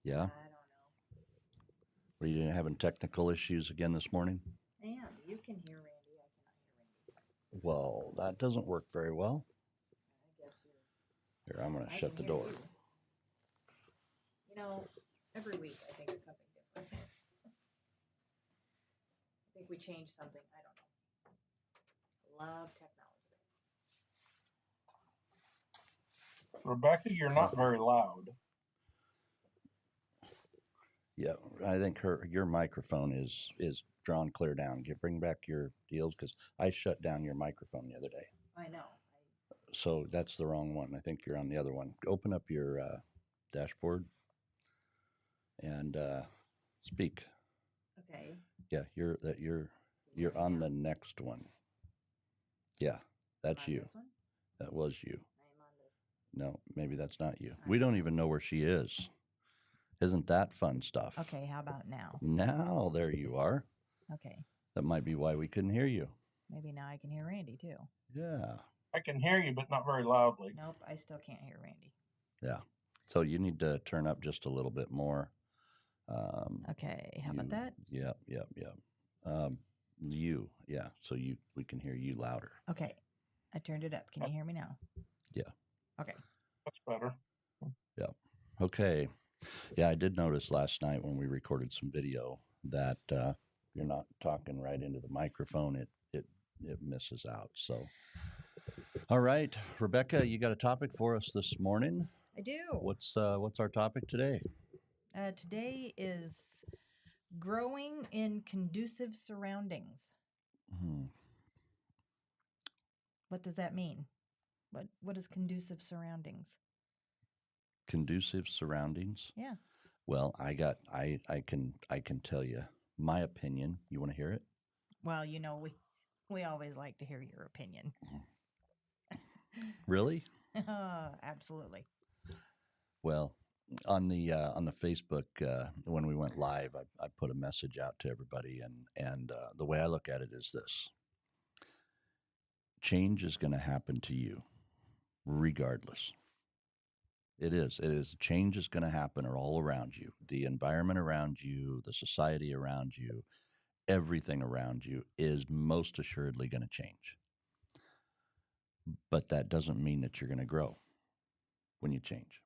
Yeah. I don't know. Were you having technical issues again this morning? And you can hear Randy. I cannot hear Randy. Well, that doesn't work very well. I guess you. Here, I'm going to I shut can the hear door. you. You know, every week I think it's something different. I think we change something. I don't know. Love technology. Rebecca, you're not very loud. Yeah, I think your microphone is drawn clear down. Bring back your deals because I shut down your microphone the other day. I know. So that's the wrong one. I think you're on the other one. Open up your dashboard and speak. Okay. Yeah, you're Hear me on now? the next one. Yeah, I'm that's on you. this one. That was you. I am on this. No, maybe that's not you. I We don't don't even know. know where she is. Isn't that fun stuff? Okay, how about now? Now there you are. Okay. That might be why we couldn't hear you. Maybe now I can hear Randy too. Yeah. I can hear you, but not very loudly. Nope, I still can't hear Randy. Yeah. So you need to turn up just a little bit more. Okay, how about that? Yep. Yeah. So we can hear you louder. Okay, I turned it up. Can you hear me now? Yeah. Okay. That's better. Yeah. Okay. Yeah, I did notice last night when we recorded some video that you're not talking right into the microphone. It misses out. So, all right, Rebecca, you got a topic for us this morning. I do. What's our topic today? Today is growing in conducive surroundings. Hmm. What does that mean? What is conducive surroundings? Conducive surroundings. Yeah. Well, I can tell you my opinion. You want to hear it? Well, we always like to hear your opinion. Really? Absolutely. Well, on the Facebook when we went live, I put a message out to everybody, and the way I look at it is this: change is going to happen to you, regardless. It is. It is. Change is going to happen all around you. The environment around you, the society around you, everything around you is most assuredly going to change. But that doesn't mean that you're going to grow when you change.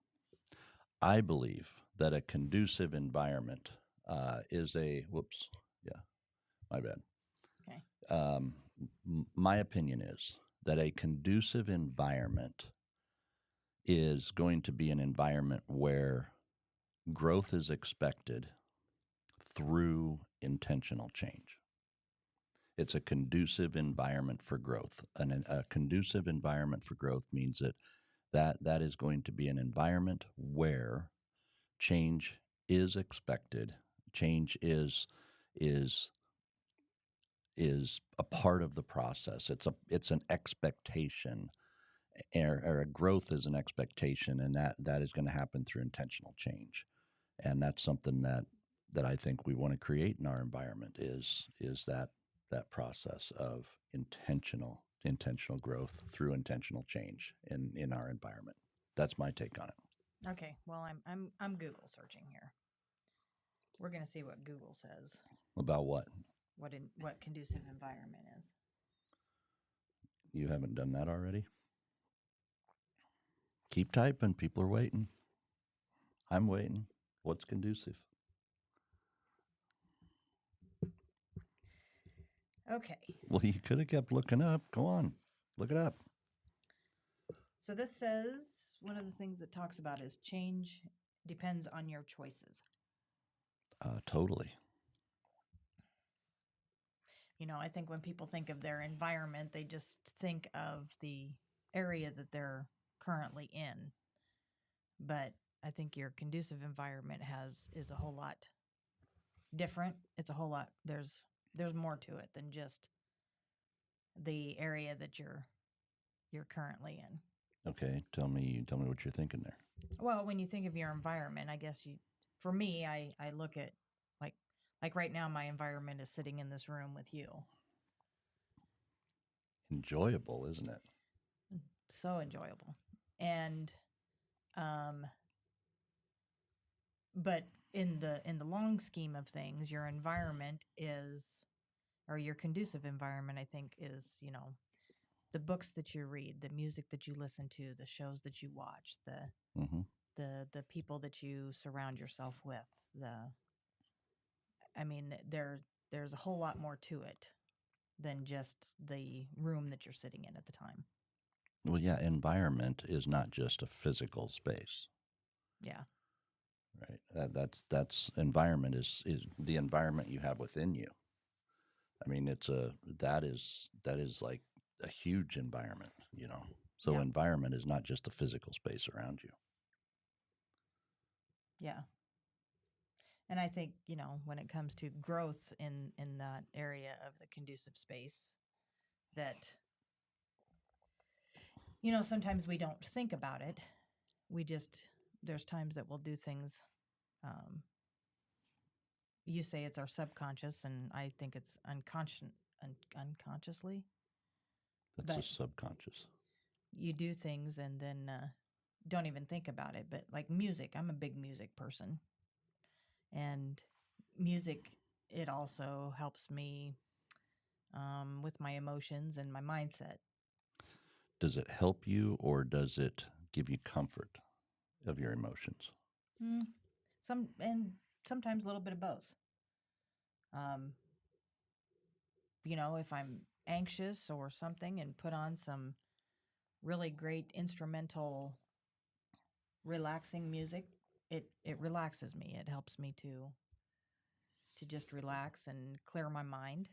I believe that a conducive environment is a whoops. Yeah, my bad. Okay. My opinion is that a conducive environment is going to be an environment where growth is expected through intentional change. It's a conducive environment for growth. A conducive environment for growth means that is going to be an environment where change is expected. Change is is a part of the process. It's an expectation, or a growth is an expectation, and that is going to happen through intentional change. And that's something that I think we want to create in our environment is that process of intentional growth through intentional change in our environment. That's my take on it. Okay. Well, I'm Google searching here. We're gonna see what Google says. About what? What conducive environment is. You haven't done that already? Keep typing. People are waiting. I'm waiting. What's conducive? Okay. Well, you could have kept looking up. Go on, look it up. So this says one of the things it talks about is change depends on your choices. Totally. I think when people think of their environment, they just think of the area that they're currently in. But I think your conducive environment is a whole lot different. It's a whole lot there's more to it than just the area that you're currently in. Okay, tell me what you're thinking there. Well, when you think of your environment, I guess for me, I look at like like right now my environment is sitting in this room with you. Enjoyable, isn't it? So enjoyable. And um but in the long scheme of things, your environment is, or your conducive environment, I think, is, the books that you read, the music that you listen to, the shows that you watch, Mm-hmm. the people that you surround yourself with. I mean, there's a whole lot more to it than just the room that you're sitting in at the time. Well, yeah, environment is not just a physical space, Yeah. right? That's environment is the environment you have within you. I mean, that is like a huge environment, you know. So Yeah. environment is not just the physical space around you. Yeah. And I think, when it comes to growth in that area of the conducive space, that, sometimes we don't think about it. We just, there's times that we'll do things. Um, you say it's our subconscious, and I think it's unconsciously. That's the But subconscious. you do things and then don't even think about it. But like music, I'm a big music person, and music, it also helps me with my emotions and my mindset. Does it help you or does it give you comfort of your emotions? Mm, sometimes a little bit of both. Um, if I'm anxious or something and put on some really great instrumental, relaxing music, it relaxes me. It helps me to just relax and clear my mind.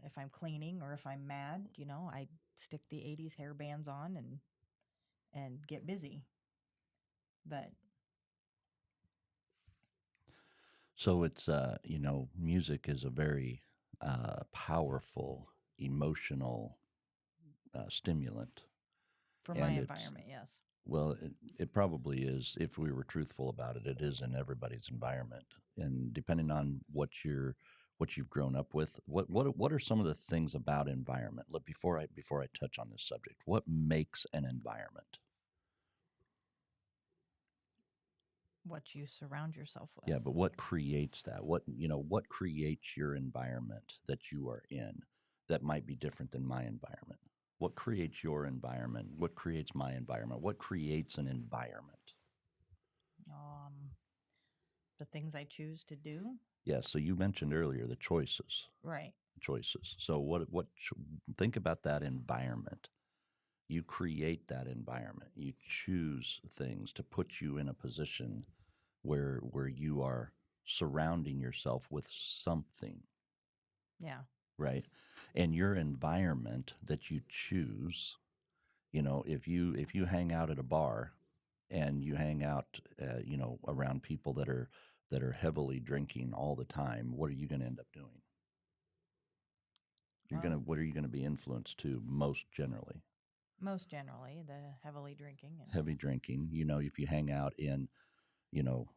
If I'm cleaning or if I'm mad, I stick the '80s hair bands on and get busy. But So it's music is a very powerful emotional stimulant, for my and it's environment, yes. well, it probably is. If we were truthful about it, it is in everybody's environment, and depending on what you've grown up with, what are some of the things about environment? Look, before I touch on this subject, what makes an environment? What you surround yourself with. Yeah, but what creates that? What creates your environment that you are in that might be different than my environment? What creates your environment? What creates my environment? What creates an environment? Um, the things I choose to do. Yeah, so you mentioned earlier the choices. Right. Choices. So think about that environment. You create that environment. You choose things to put you in a position where you are surrounding yourself with something, Yeah. right? And your environment that you choose, if you hang out at a bar and you hang out around people that are heavily drinking all the time, what are you going to end up doing? Well, What are you going to be influenced to most generally? most generally, the heavily drinking and Heavy drinking. If you hang out you know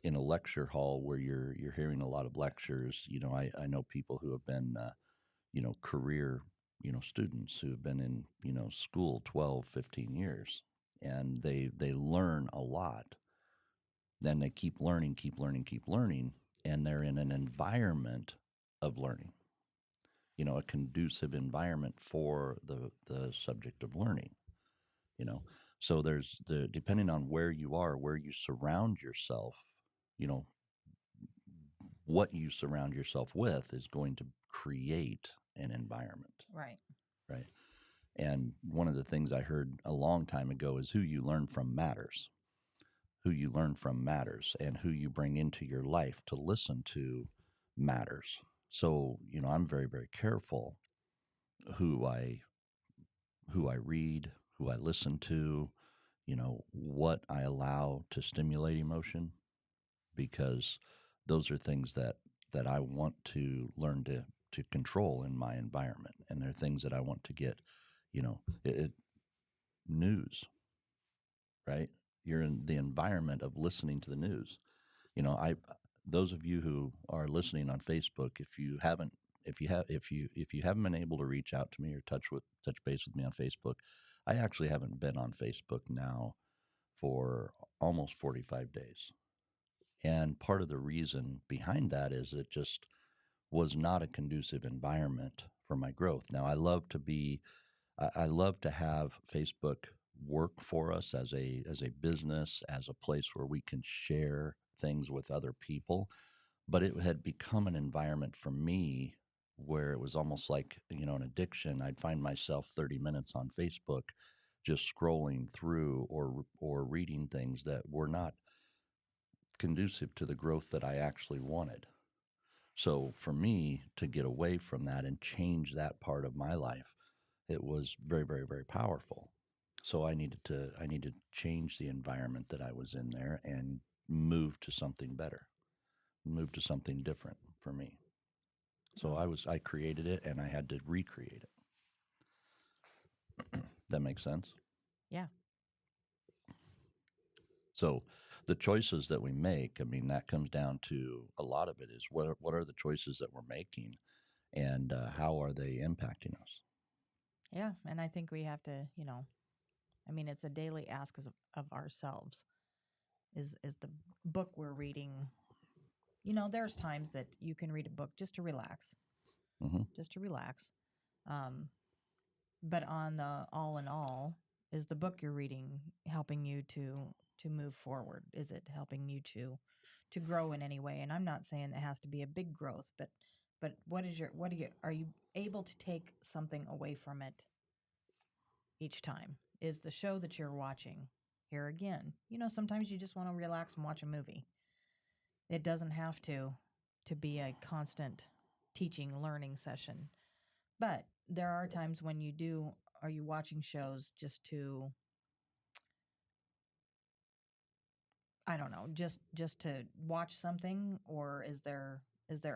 in a lecture hall where you're hearing a lot of lectures, I know people who have been career students who have been in school 12, 15 years, and they learn a lot. Then they keep learning, keep learning, keep learning, and they're in an environment of learning, a conducive environment for the subject of learning. you know so there's the depending on where you are, where you surround yourself, you know what you surround yourself with is going to create an environment, right. right? And one of the things I heard a long time ago is who you learn from matters. Who you learn from matters, and who you bring into your life to listen to matters. So, I'm very, very careful who I read, who I listen to, what I allow to stimulate emotion, because those are things that I want to learn to control in my environment, and they're things that I want to get, news, right? You're in the environment of listening to the news. I those of you who are listening on Facebook, if you haven't been able to reach out to me or touch base with me on Facebook, I actually haven't been on Facebook now for almost 45 days. And part of the reason behind that is it just was not a conducive environment for my growth. Now, I love to have Facebook work for us as a business, as a place where we can share things with other people. But it had become an environment for me where it was almost like, an addiction. I'd find myself 30 minutes on Facebook just scrolling through or reading things that were not conducive to the growth that I actually wanted. So for me to get away from that and change that part of my life, it was very, very, very powerful. So I needed to change the environment that I was in there and move to something better, move to something different for me. So I created it and I had to recreate it. That makes sense? Yeah. So the choices that we make, I mean, that comes down to a lot of it is what are the choices that we're making and how are they impacting us? Yeah. And I think we have to, I mean, it's a daily ask of ourselves. Is the book we're reading, there's times that you can read a book just to relax, Hmm. just to relax. Um, but on the all in all, is the book you're reading helping you to move forward? Is it helping you to grow in any way? And I'm not saying it has to be a big growth, but what do you are you able to take something away from it each time? Is the show that you're watching, here again, sometimes you just want to relax and watch a movie. It doesn't have to be a constant teaching learning session. But there are times when are you watching shows just to, I don't know, just to watch something, or is there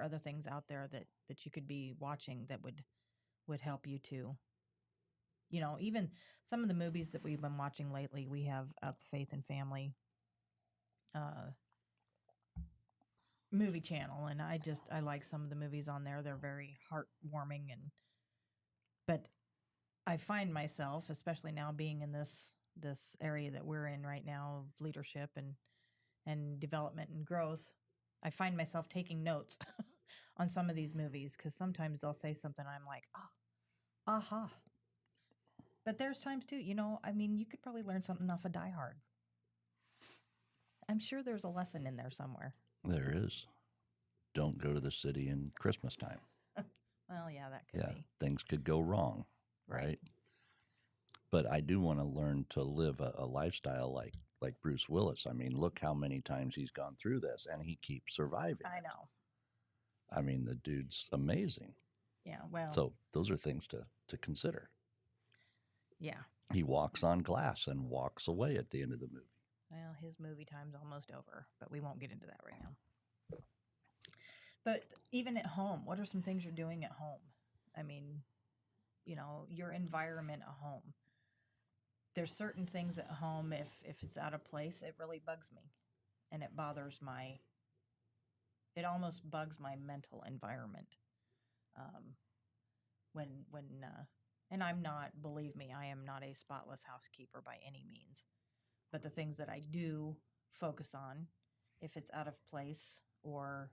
other things out there that you could be watching that would help you to, even some of the movies that we've been watching lately, we have Up Faith and Family uh movie channel, and I like some of the movies on there. They're very heartwarming, but I find myself, especially now being in this area that we're in right now of leadership and development and growth, I find myself taking notes on some of these movies because sometimes they'll say something I'm like, oh, aha. But there's times too, I mean, you could probably learn something off of Die Hard. I'm sure there's a lesson in there somewhere. There is. Don't go to the city in Christmas time. Well, yeah, that could Yeah, be. things could go wrong, Right. right? But I do want to learn to live a lifestyle like Bruce Willis. I mean, look how many times he's gone through this, and he keeps surviving I it. know. I mean, the dude's amazing. Yeah, well, So those are things to consider. yeah. He walks on glass and walks away at the end of the movie. Well, his movie time's almost over, but we won't get into that right now. But even at home, what are some things you're doing at home? I mean, your environment at home. There's certain things at home, if it's out of place, it really bugs me, and it almost bugs my mental environment. Um, and I'm not, believe me, I am not a spotless housekeeper by any means. But the things that I do focus on, if it's out of place, or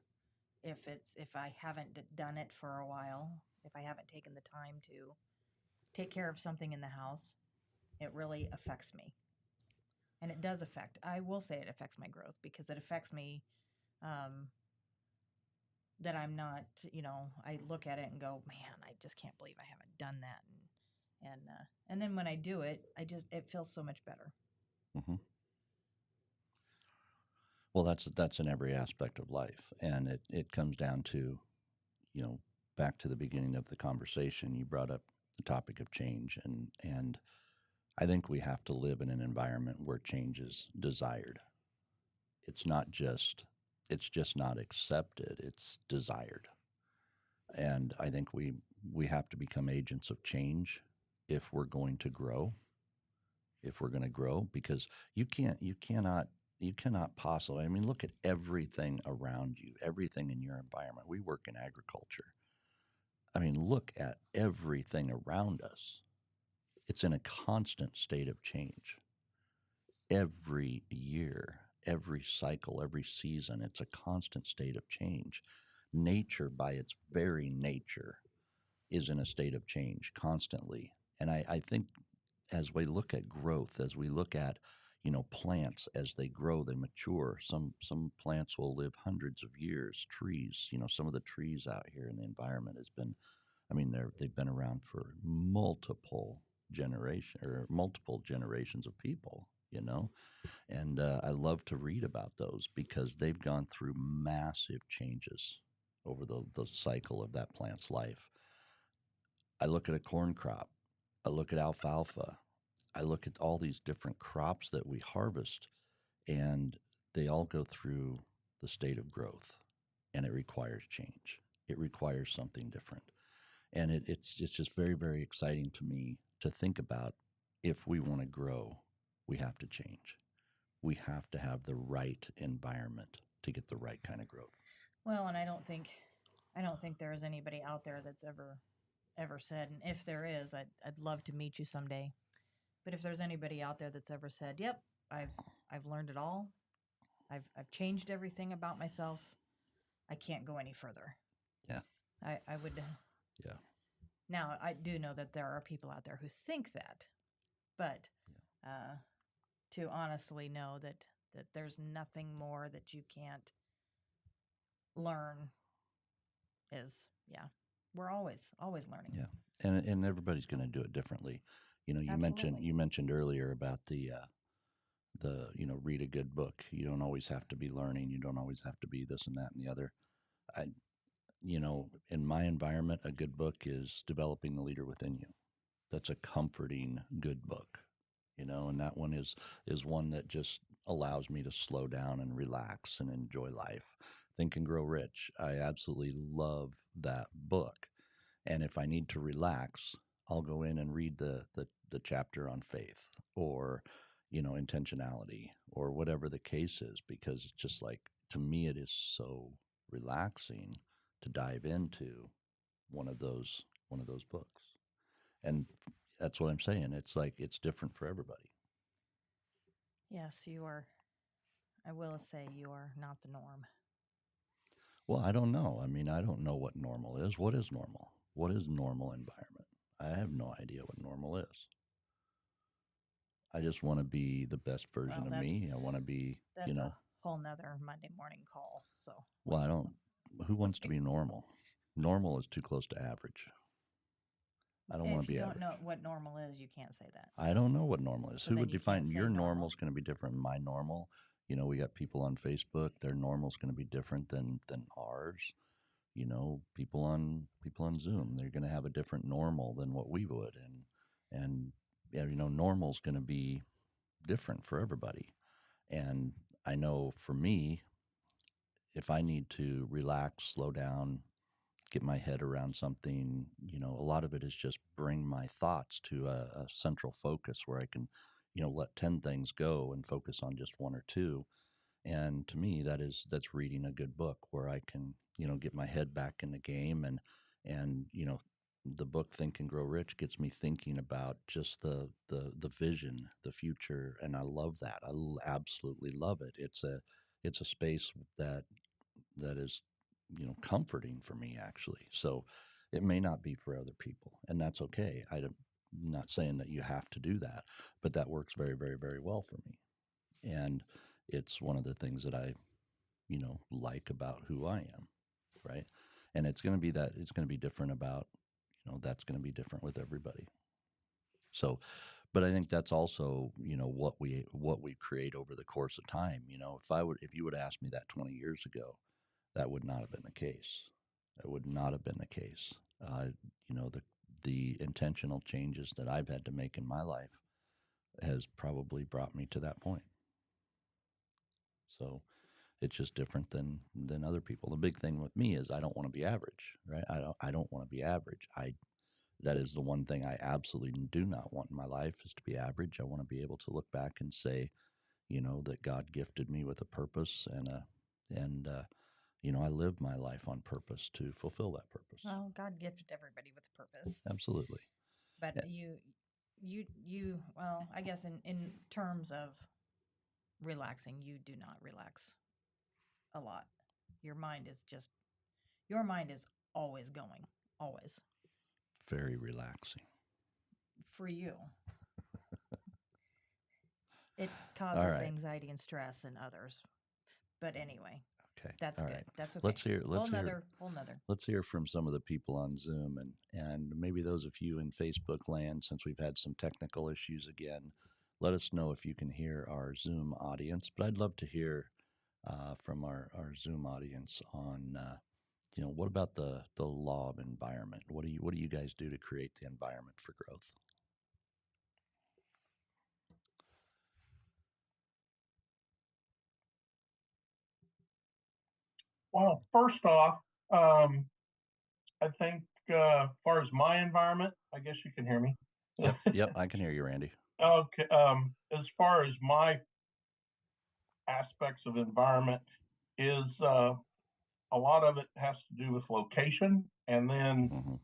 if I haven't done it for a while, if I haven't taken the time to take care of something in the house, it really affects me. And it does I will say it affects my growth because it affects me, um, that I'm not, I look at it and go, man, I just can't believe I haven't done that. And then when I do it, it feels so much better. Hmm. Well, that's in every aspect of life, and it comes down to, you know, back to the beginning of the conversation. You brought up the topic of change, and I think we have to live in an environment where change is desired. It's not just it's just not accepted, it's desired. And I think we have to become agents of change if we're going to grow. If we're going to grow, because you cannot possibly. I mean, look at everything around you, everything in your environment. We work in agriculture. I mean, look at everything around us. It's in a constant state of change every year, every cycle, every season. It's a constant state of change. Nature, by its very nature, is in a state of change constantly. And I think as we look at growth, as we look at plants as they grow, they mature. Some plants will live hundreds of years. Trees, some of the trees out here in the environment has been, I mean, they've been around for multiple generations of people. And I love to read about those because they've gone through massive changes over the cycle of that plant's life. I look at a corn crop. I look at alfalfa. I look at all these different crops that we harvest, and they all go through the state of growth, and it requires change. It requires something different. And it's just very, very exciting to me to think about if we want to grow, we have to change. We have to have the right environment to get the right kind of growth. Well, and I don't think there is anybody out there that's ever said, and if there is, I'd love to meet you someday. But if there's anybody out there that's ever said, "Yep, I've learned it all. I've changed everything about myself. I can't go any further." Yeah. I would. Yeah. Now, I do know that there are people out there who think that, but to honestly know that there's nothing more that you can't learn is, yeah, we're always learning. Yeah. And everybody's going to do it differently. You Absolutely. mentioned earlier about the read a good book. You don't always have to be learning. You don't always have to be this and that and the other. I in my environment, a good book is Developing the Leader Within You. That's a comforting good book, and that one is one that just allows me to slow down and relax and enjoy life. Think and Grow Rich. I absolutely love that book. And if I need to relax, I'll go in and read the chapter on faith or, intentionality or whatever the case is, because it's just like, to me, it is so relaxing to dive into one of those books. And that's what I'm saying. It's like, it's different for everybody. Yes, you are. I will say you are not the norm. Well, I don't know. I mean, I don't know what normal is. What is normal? What is normal environment? I have no idea what normal is. I just want to be the best version Well, of me. I want to be, that's a whole nother Monday morning call. So, well, I don't, who wants to be normal? Normal is too close to average. I don't want if to you be don't average. know what normal is, you can't say that. I don't know what normal is. So Who then would you can't define say your normal. normal is going to be different than my normal? We got people on Facebook, their normal is going to be different than ours. People on Zoom, they're going to have a different normal than what we would. And yeah, normal is going to be different for everybody. And I know for me, if I need to relax, slow down, get my head around something, a lot of it is just bring my thoughts to a central focus where I can, let 10 things go and focus on just one or two. And to me, that's reading a good book where I can, get my head back in the game. And the book Think and Grow Rich gets me thinking about just the vision, the future, and I love that. I absolutely love it. It's a space that is, comforting for me, actually. So it may not be for other people, and that's okay. I'm not saying that you have to do that, but that works very, very, very well for me. And it's one of the things that I, like about who I am, right? And it's going to be different about, that's going to be different with everybody. So, but I think that's also, what we create over the course of time. If you would ask me that 20 years ago, that would not have been the case. That would not have been the case. Uh, the intentional changes that I've had to make in my life has probably brought me to that point. So it's just different than other people. The big thing with me is I don't want to be average, right? I don't want to be average. That is the one thing I absolutely do not want in my life, is to be average. I want to be able to look back and say, that God gifted me with a purpose and I live my life on purpose to fulfill that purpose. Well, God gifted everybody with a purpose. Absolutely. But Yeah. you well, I guess in terms of relaxing. You do not relax a lot. Your mind is always going, always Very relaxing. for you. It All causes right. anxiety and stress in others. But anyway, Okay. that's All good. right. That's okay. Whole nother. Let's hear from some of the people on Zoom and maybe those of you in Facebook land, since we've had some technical issues again. Let us know if you can hear our Zoom audience. But I'd love to hear from our Zoom audience on what about the law of environment? What do you guys do to create the environment for growth? Well, first off, I think as far as my environment, I guess you can hear me. Yep, I can hear you, Randy. Okay. As far as my aspects of environment is a lot of it has to do with location and then Mm-hmm.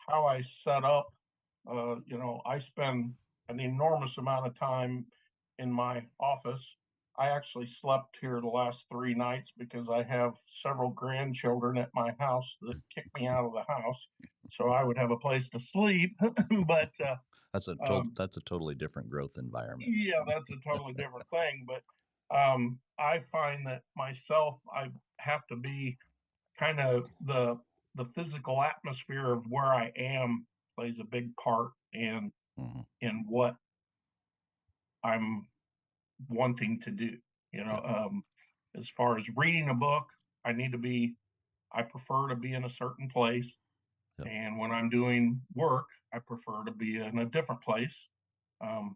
how I set up. I spend an enormous amount of time in my office. I actually slept here the last 3 nights because I have several grandchildren at my house that kicked me out of the house, so I would have a place to sleep. but That's a totally different growth environment. yeah, that's a totally different thing. But I find that myself, I have to be kind of the physical atmosphere of where I am plays a big part Mm-hmm. in what I'm wanting to do. Yep. As far as reading a book, I need to be. I prefer to be in a certain place, Yep. and when I'm doing work, I prefer to be in a different place.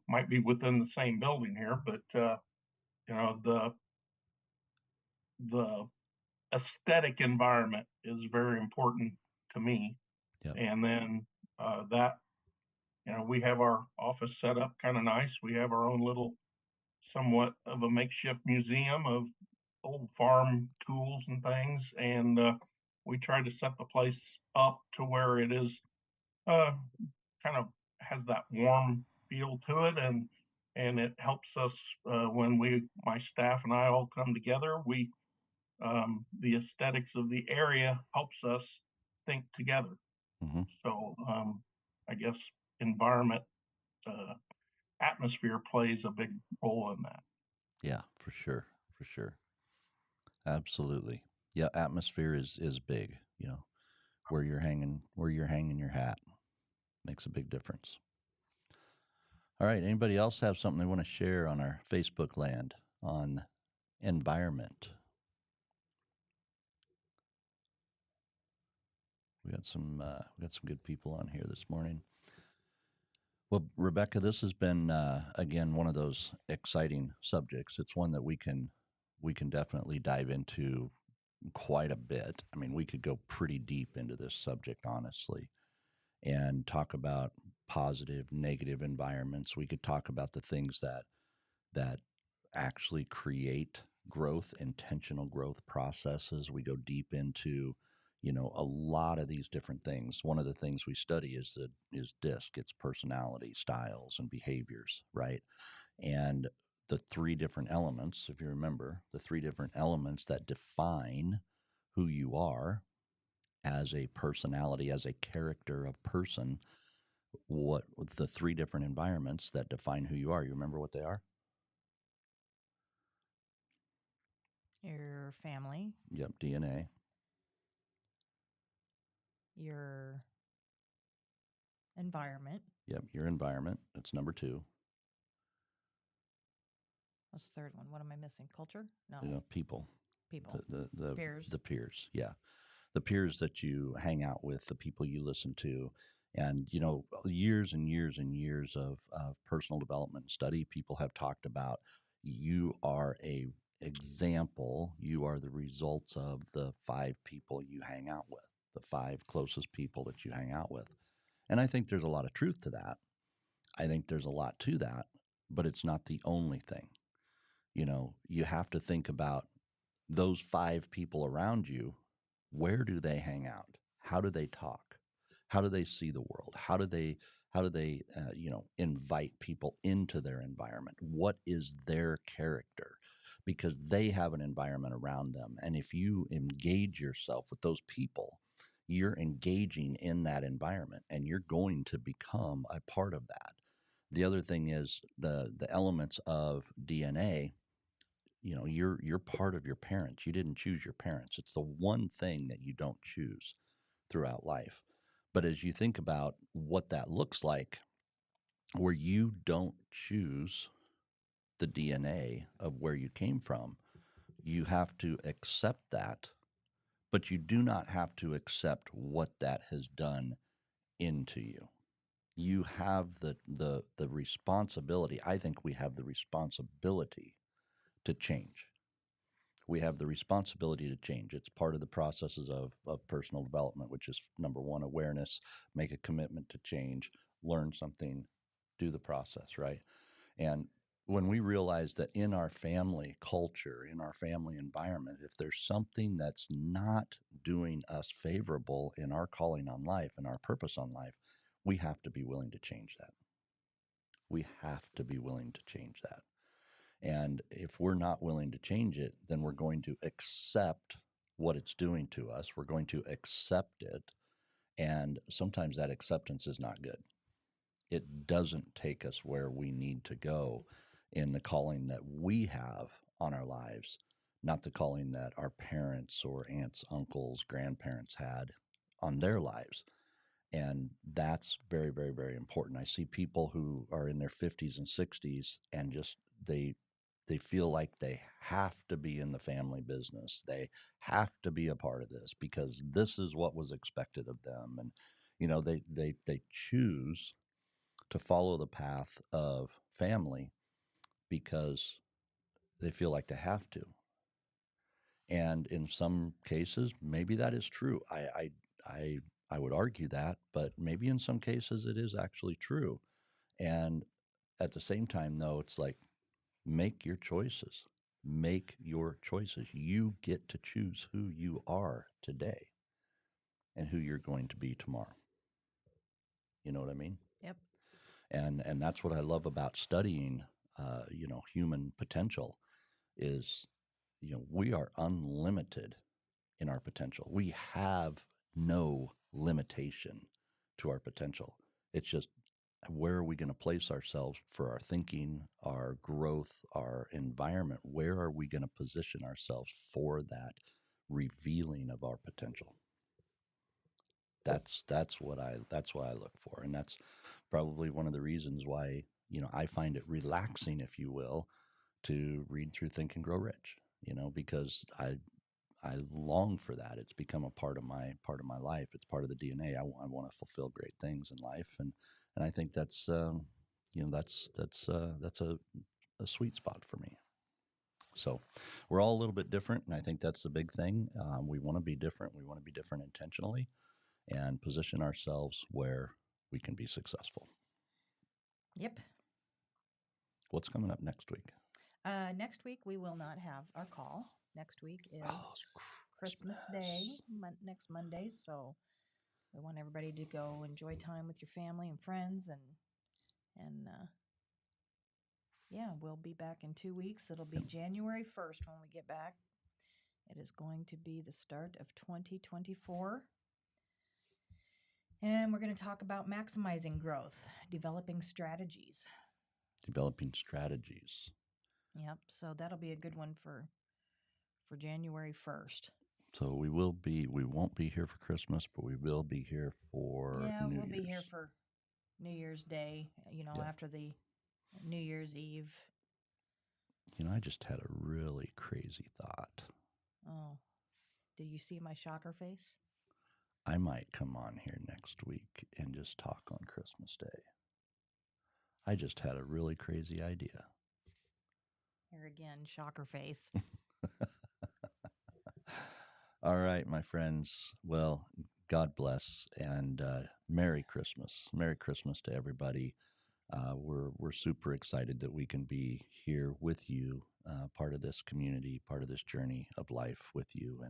Might be within the same building here, but you know the aesthetic environment is very important to me. Yep. And then that we have our office set up kind of nice. We have our own little, somewhat of a makeshift museum of old farm tools and things, and we try to set the place up to where it is uh, kind of has that warm feel to it, and it helps us when my staff and I all come together. The aesthetics of the area helps us think together. Mm-hmm. So I guess environment, uh, atmosphere plays a big role in that. Yeah, for sure. For sure. Absolutely. Yeah, atmosphere is big, where you're hanging your hat makes a big difference. All right, anybody else have something they want to share on our Facebook land on environment? We got some good people on here this morning. Well, Rebecca, this has been again one of those exciting subjects. It's one that we can definitely dive into quite a bit. I mean, we could go pretty deep into this subject, honestly, and talk about positive, negative environments. We could talk about the things that actually create growth, intentional growth processes. We go deep into, a lot of these different things. One of the things we study is DISC, it's personality, styles, and behaviors, right? And the three different elements, if you remember, the three different elements that define who you are as a personality, as a character of person, what the three different environments that define who you are. You remember what they are? Your family, Yep, DNA. your environment. Yep, your environment. That's number two. What's the third one? What am I missing? Culture? No. People. People. The Peers. the peers. Yeah, the peers that you hang out with, the people you listen to, and years and years and years of personal development and study. People have talked about you are a example. You are the results of the five people you hang out with, the five closest people that you hang out with, and I think there's a lot of truth to that. I think there's a lot to that, but it's not the only thing. You have to think about those five people around you. Where do they hang out? How do they talk? How do they see the world? How do they invite people into their environment? What is their character? because they have an environment around them. And if you engage yourself with those people, you're engaging in that environment and you're going to become a part of that. The other thing is the elements of DNA. You're part of your parents. You didn't choose your parents. It's the one thing that you don't choose throughout life. But as you think about what that looks like, where you don't choose the DNA of where you came from, you have to accept that, but you do not have to accept what that has done into you. You have the responsibility. I think we have the responsibility to change. We have the responsibility to change. It's part of the processes of personal development, which is number one, awareness, make a commitment to change, learn something, do the process, right? And when we realize that in our family culture, in our family environment, if there's something that's not doing us favorable in our calling on life and our purpose on life, we have to be willing to change that. We have to be willing to change that. And if we're not willing to change it, then we're going to accept what it's doing to us. We're going to accept it. And sometimes that acceptance is not good. It doesn't take us where we need to go in the calling that we have on our lives, not the calling that our parents or aunts, uncles, grandparents had on their lives. And that's very, very, very important. I see people who are in their 50s and 60s and just they feel like they have to be in the family business. They have to be a part of this because this is what was expected of them. And they choose to follow the path of family because they feel like they have to. And in some cases, maybe that is true. I would argue that, but maybe in some cases it is actually true. And at the same time, though, it's like make your choices. Make your choices. You get to choose who you are today and who you're going to be tomorrow. You know what I mean? Yep. And that's what I love about studying, human potential is, we are unlimited in our potential. We have no limitation to our potential. It's just where are we going to place ourselves for our thinking, our growth, our environment? Where are we going to position ourselves for that revealing of our potential? That's what I look for, and that's probably one of the reasons why I find it relaxing, if you will, to read through Think and Grow Rich. Because I long for that. It's become a part of my life. It's part of the DNA. I want to fulfill great things in life, and I think that's that's a sweet spot for me. So we're all a little bit different, and I think that's the big thing. We want to be different. We want to be different intentionally, and position ourselves where we can be successful. Yep. What's coming up next week? Next week we will not have our call. Next week is It's Christmas Day, next Monday. So we want everybody to go enjoy time with your family and friends, and yeah, we'll be back in 2 weeks. It'll be January 1st when we get back. It is going to be the start of 2024. And we're going to talk about maximizing growth, developing strategies. Developing strategies. Yep. So that'll be a good one for January 1st. So we won't be here for Christmas, but we will be here for Yeah, New we'll be Year's. here for New Year's Day, Yeah. after the New Year's Eve. I just had a really crazy thought. Oh, did you see my shocker face? I might come on here next week and just talk on Christmas Day. I just had a really crazy idea. Here again, shocker face. All right, my friends. Well, God bless and Merry Christmas. Merry Christmas to everybody. We're super excited that we can be here with you, part of this community, part of this journey of life with you,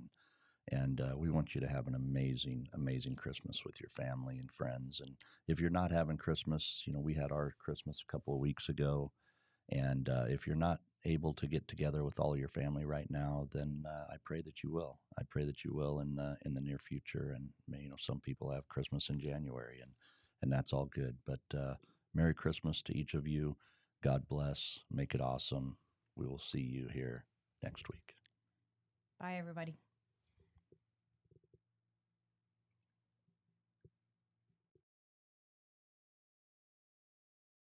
and we want you to have an amazing, amazing Christmas with your family and friends. And if you're not having Christmas, we had our Christmas a couple of weeks ago. And if you're not able to get together with all your family right now, then I pray that you will. I pray that you will in the near future. And some people have Christmas in January, and that's all good. But Merry Christmas to each of you. God bless. Make it awesome. We will see you here next week. Bye, everybody.